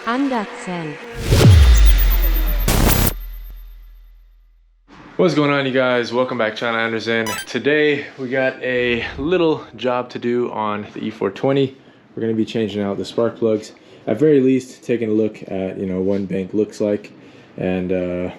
ANDERZÉN. What's going on, you guys? Welcome back, channel ANDERZÉN. Today we got a little job to do on the E420. We're going to be changing out the spark plugs. At very least, taking a look at one bank looks like, and the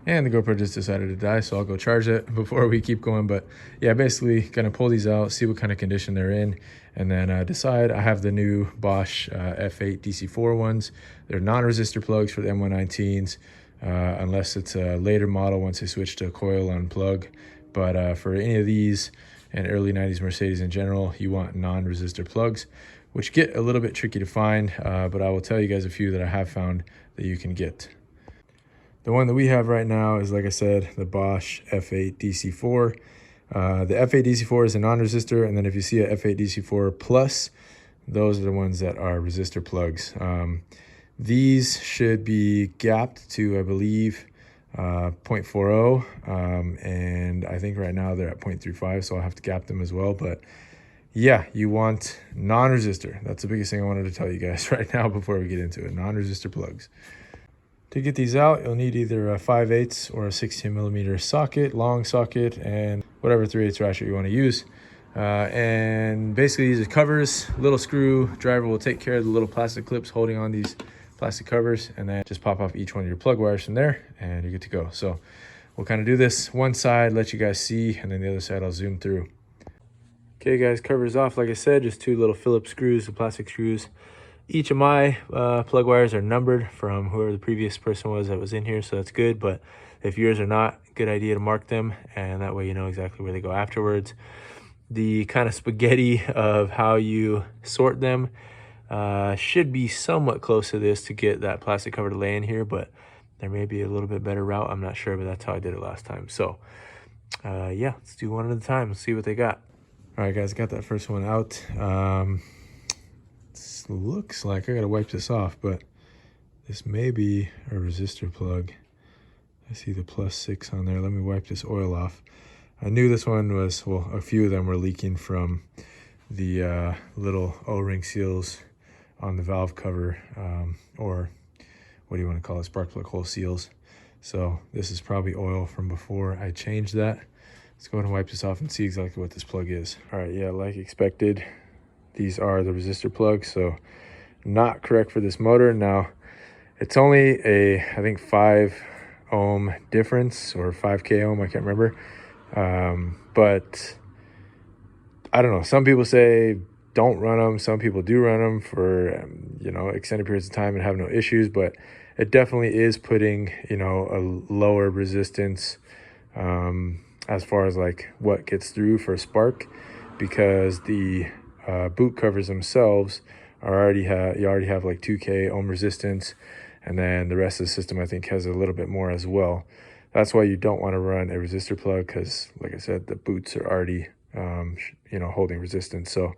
GoPro just decided to die, so I'll go charge it before we keep going. But yeah, basically gonna pull these out, see what kind of condition they're in, and then decide. I have the new Bosch F8 DC4 ones. They're non-resistor plugs for the M119s, unless it's a later model once they switch to a coil on plug. But for any of these and early 90s Mercedes in general, you want non-resistor plugs, which get a little bit tricky to find, but I will tell you guys a few that I have found that you can get. The one that we have right now is, like I said, the Bosch F8 DC4. The F8 DC4 is a non-resistor, and then if you see a F8 DC4 Plus, those are the ones that are resistor plugs. These should be gapped to, I believe, 0.40, and I think right now they're at 0.35, so I'll have to gap them as well. But yeah, you want non-resistor. That's the biggest thing I wanted to tell you guys right now before we get into it. Non-resistor plugs. To get these out, you'll need either a 5/8 or a 16mm socket, long socket, and whatever 3/8 ratchet you want to use. And basically these are covers, little screwdriver will take care of the little plastic clips holding on these plastic covers, and then just pop off each one of your plug wires from there and you're good to go. So we'll kind of do this one side, let you guys see, and then the other side I'll zoom through. Okay guys, covers off, like I said, just two little Phillips screws, the plastic screws. Each of my plug wires are numbered from whoever the previous person was that was in here, so that's good. But if yours are not, good idea to mark them, and that way you know exactly where they go afterwards. The kind of spaghetti of how you sort them should be somewhat close to this to get that plastic cover to lay in here, but there may be a little bit better route. I'm not sure, but that's how I did it last time. So yeah, let's do one at a time. Let's see what they got. All right, guys, got that first one out. Looks like I gotta wipe this off, but this may be a resistor plug. I see the +6 on there. Let me wipe this oil off. I knew this one was, well, a few of them were leaking from the little O-ring seals on the valve cover, or what do you want to call it, spark plug hole seals. So this is probably oil from before I changed that. Let's go ahead and wipe this off and see exactly what this plug is. All right, yeah, like expected, these are the resistor plugs, so not correct for this motor. Now, it's only a, I think, 5 ohm difference, or 5K ohm, I can't remember. But I don't know. Some people say don't run them. Some people do run them for, extended periods of time and have no issues. But it definitely is putting, a lower resistance as far as like what gets through for a spark, because the boot covers themselves are you already have like 2K ohm resistance, and then the rest of the system I think has a little bit more as well. That's why you don't want to run a resistor plug, because like I said, the boots are already holding resistance. So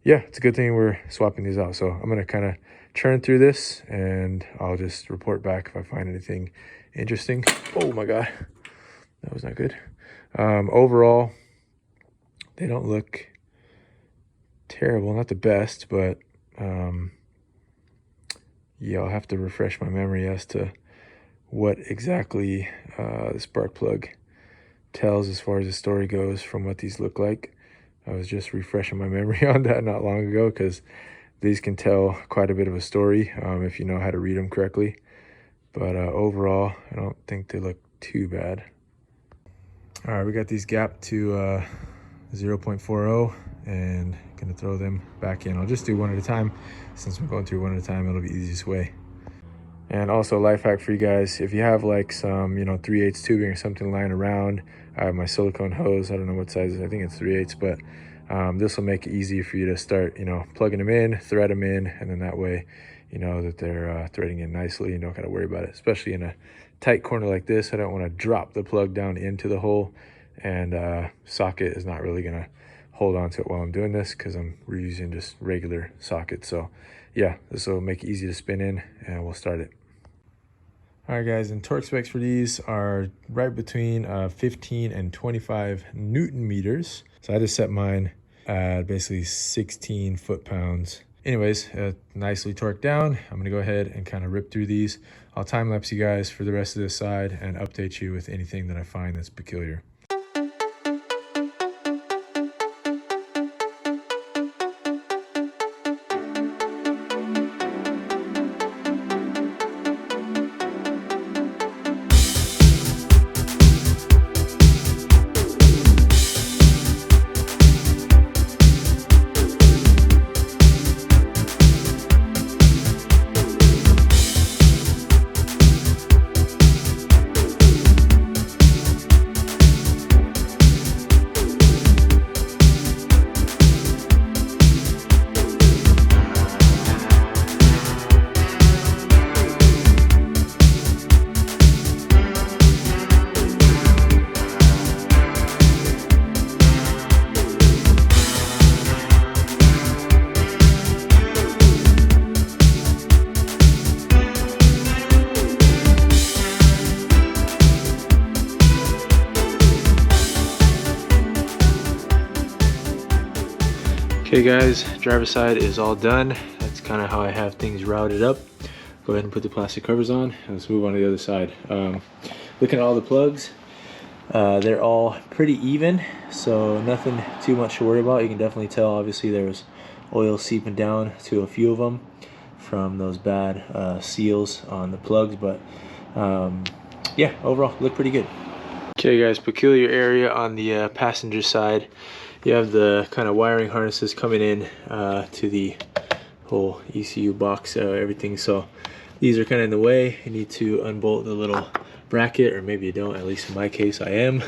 yeah, it's a good thing we're swapping these out. So I'm going to kind of churn through this and I'll just report back if I find anything interesting. Oh my god, that was not good. Overall, they don't look terrible, not the best, but yeah, I'll have to refresh my memory as to what exactly the spark plug tells as far as the story goes from what these look like. I was just refreshing my memory on that not long ago, because these can tell quite a bit of a story if you know how to read them correctly. But overall, I don't think they look too bad. All right, we got these gapped to 0.40, and gonna throw them back in. I'll just do one at a time. Since I'm going through one at a time, it'll be the easiest way. And also a life hack for you guys, if you have like some 3/8 tubing or something lying around, I have my silicone hose. I don't know what size, I think it's 3/8, but this will make it easy for you to start plugging them in, thread them in, and then that way you know that they're threading in nicely. You don't gotta worry about it, especially in a tight corner like this. I don't want to drop the plug down into the hole, and socket is not really gonna hold on to it while I'm doing this, because I'm reusing just regular sockets. So yeah, this will make it easy to spin in, and we'll start it. All right guys, and torque specs for these are right between 15 and 25 Newton meters. So I just set mine at basically 16 foot-pounds anyways, nicely torqued down. I'm gonna go ahead and kind of rip through these. I'll time lapse you guys for the rest of this side and update you with anything that I find that's peculiar. Okay guys, driver's side is all done. That's kind of how I have things routed up. Go ahead and put the plastic covers on and let's move on to the other side. Looking at all the plugs, they're all pretty even, so nothing too much to worry about. You can definitely tell, obviously there was oil seeping down to a few of them from those bad seals on the plugs, but yeah, overall look pretty good. Okay guys, peculiar area on the passenger side. You have the kind of wiring harnesses coming in to the whole ECU box, everything. So these are kind of in the way. You need to unbolt the little bracket, or maybe you don't, at least in my case I am.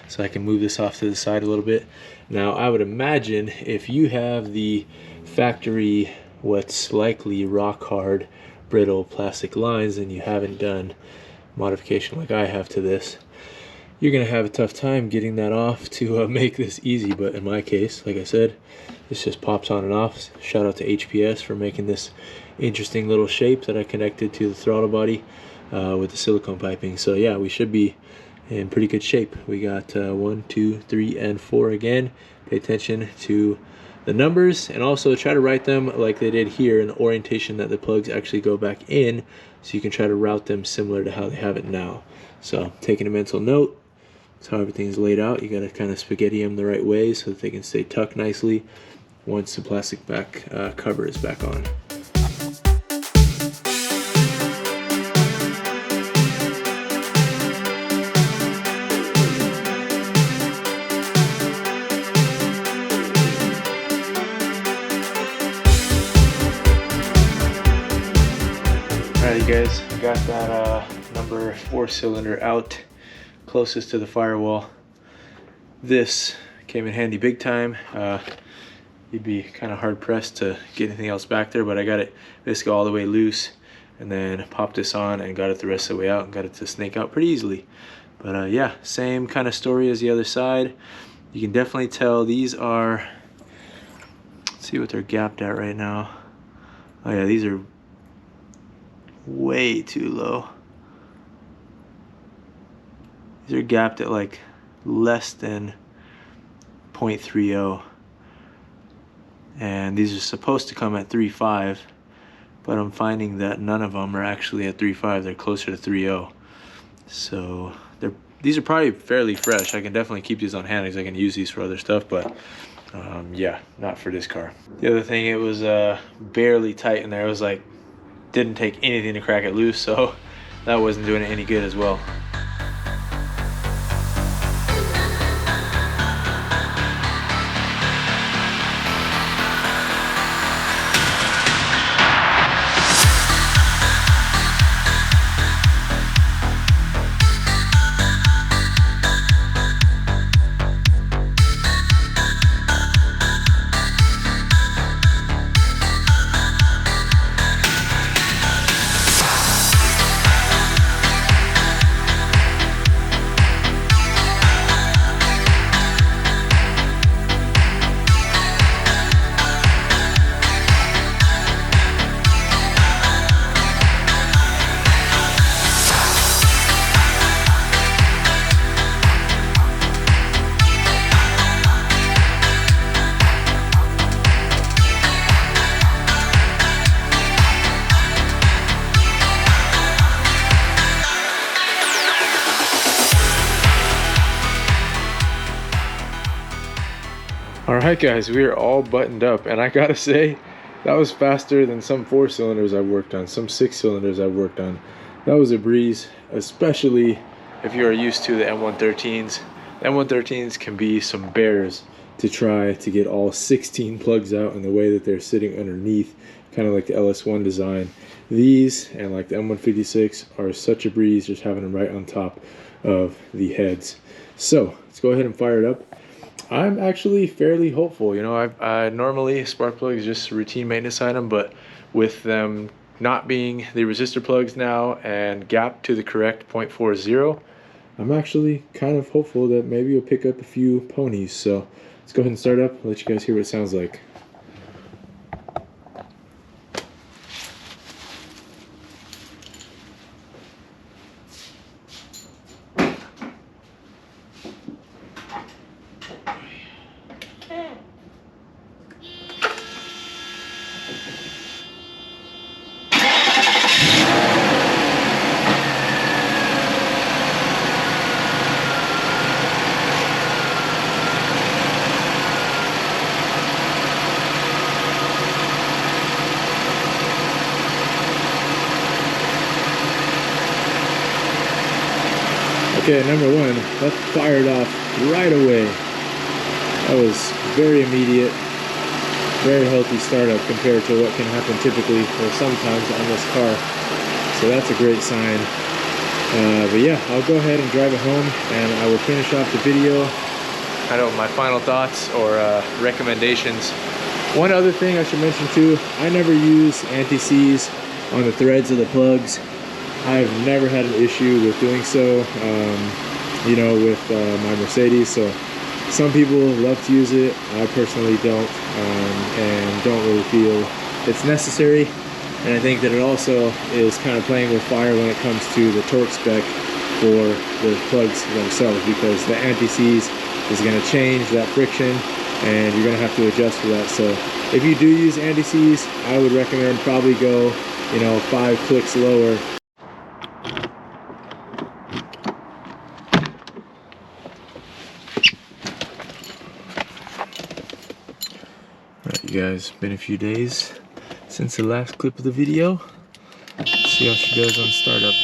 So I can move this off to the side a little bit. Now I would imagine if you have the factory, what's likely rock hard, brittle plastic lines, and you haven't done modification like I have to this, you're gonna have a tough time getting that off to make this easy. But in my case, like I said, this just pops on and off. Shout out to HPS for making this interesting little shape that I connected to the throttle body with the silicone piping. So yeah, we should be in pretty good shape. We got 1, 2, 3, and 4 again. Pay attention to the numbers and also try to write them like they did here in the orientation that the plugs actually go back in, so you can try to route them similar to how they have it now. So taking a mental note, that's how everything's laid out. You gotta kind of spaghetti them the right way so that they can stay tucked nicely once the plastic back cover is back on. Alright you guys, got that number 4 cylinder out closest to the firewall. This came in handy big time. You'd be kind of hard pressed to get anything else back there, but I got it basically all the way loose and then popped this on and got it the rest of the way out and got it to snake out pretty easily. But yeah, same kind of story as the other side. You can definitely tell these are, let's see what they're gapped at right now. Oh yeah, these are way too low. These are gapped at like less than 0.30, and these are supposed to come at 3.5, but I'm finding that none of them are actually at 3.5. They're closer to 3.0. So these are probably fairly fresh. I can definitely keep these on hand because I can use these for other stuff, but yeah, not for this car. The other thing, it was barely tight in there. It was like, didn't take anything to crack it loose, so that wasn't doing it any good as well. All right, guys, we are all buttoned up, and I gotta say, that was faster than some 4-cylinders I've worked on, some 6-cylinders I've worked on. That was a breeze, especially if you are used to the M113s. The M113s can be some bears to try to get all 16 plugs out in the way that they're sitting underneath, kind of like the LS1 design. These, and like the M156, are such a breeze just having them right on top of the heads. So let's go ahead and fire it up. I'm actually fairly hopeful. You know, I normally spark plug is just a routine maintenance item, but with them not being the resistor plugs now and gap to the correct 0.40, I'm actually kind of hopeful that maybe you'll pick up a few ponies. So let's go ahead and start up. I'll let you guys hear what it sounds like. Okay, number one, that fired off right away. That was very immediate, very healthy startup compared to what can happen typically or sometimes on this car. So that's a great sign. But yeah, I'll go ahead and drive it home and I will finish off the video. I know my final thoughts or recommendations. One other thing I should mention too, I never use anti-seize on the threads of the plugs. I've never had an issue with doing so, you know, with my Mercedes. So some people love to use it. I personally don't, and don't really feel it's necessary. And I think that it also is kind of playing with fire when it comes to the torque spec for the plugs themselves, because the anti-seize is going to change that friction and you're going to have to adjust for that. So if you do use anti-seize, I would recommend probably go, you know, 5 clicks lower. Alright, you guys, been a few days since the last clip of the video. Let's see how she does on startup.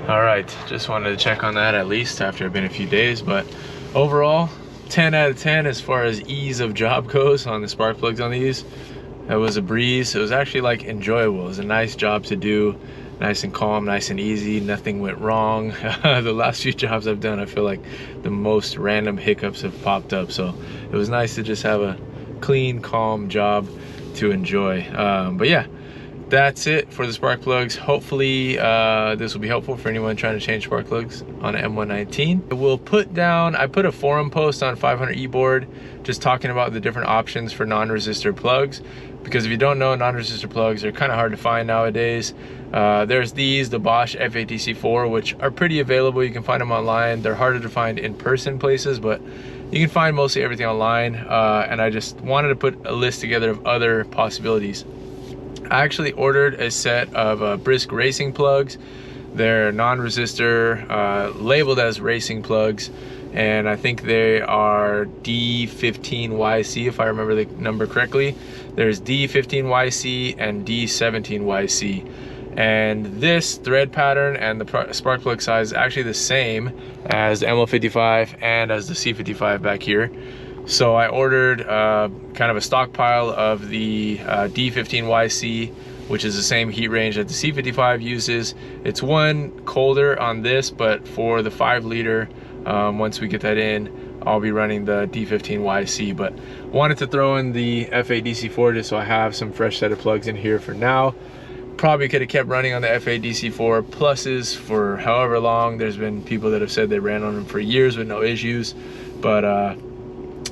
Alright, just wanted to check on that at least after it's been a few days, but overall 10 out of 10 as far as ease of job goes on the spark plugs on these. That was a breeze. It was actually like enjoyable. It was a nice job to do, nice and calm, nice and easy. Nothing went wrong. The last few jobs I've done, I feel like the most random hiccups have popped up. So it was nice to just have a clean, calm job to enjoy. But yeah, that's it for the spark plugs. Hopefully this will be helpful for anyone trying to change spark plugs on an M119. We'll put down, I put a forum post on 500eBoard just talking about the different options for non-resistor plugs, because if you don't know, non-resistor plugs are kind of hard to find nowadays. There's these, the Bosch F8DC4, which are pretty available. You can find them online. They're harder to find in person places, but you can find mostly everything online. And I just wanted to put a list together of other possibilities. I actually ordered a set of Brisk racing plugs. They're non-resistor, labeled as racing plugs, and I think they are D15YC if I remember the number correctly. There's D15YC and D17YC, and this thread pattern and the spark plug size is actually the same as the ML55 and as the C55 back here. So I ordered kind of a stockpile of the D15YC, which is the same heat range that the C55 uses. It's one colder on this, but for the 5 liter, once we get that in, I'll be running the D15YC. But wanted to throw in the F8DC4 just so I have some fresh set of plugs in here for now. Probably could have kept running on the F8DC4 pluses for however long. There's been people that have said they ran on them for years with no issues, but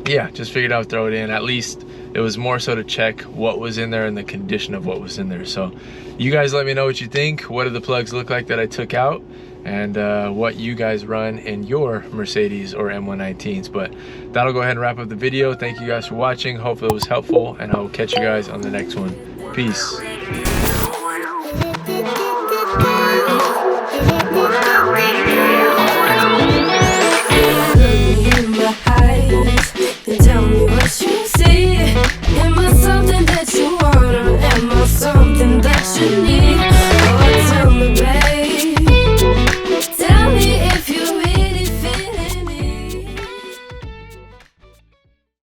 yeah, just figured I would throw it in. At least it was more so to check what was in there and the condition of what was in there. So you guys let me know what you think. What do the plugs look like that I took out? and what you guys run in your Mercedes or M119s. But that'll go ahead and wrap up the video. Thank you guys for watching. Hopefully it was helpful, and I will catch you guys on the next one. Peace. Tell me what you see. Am I something that you want, or am I something that you need?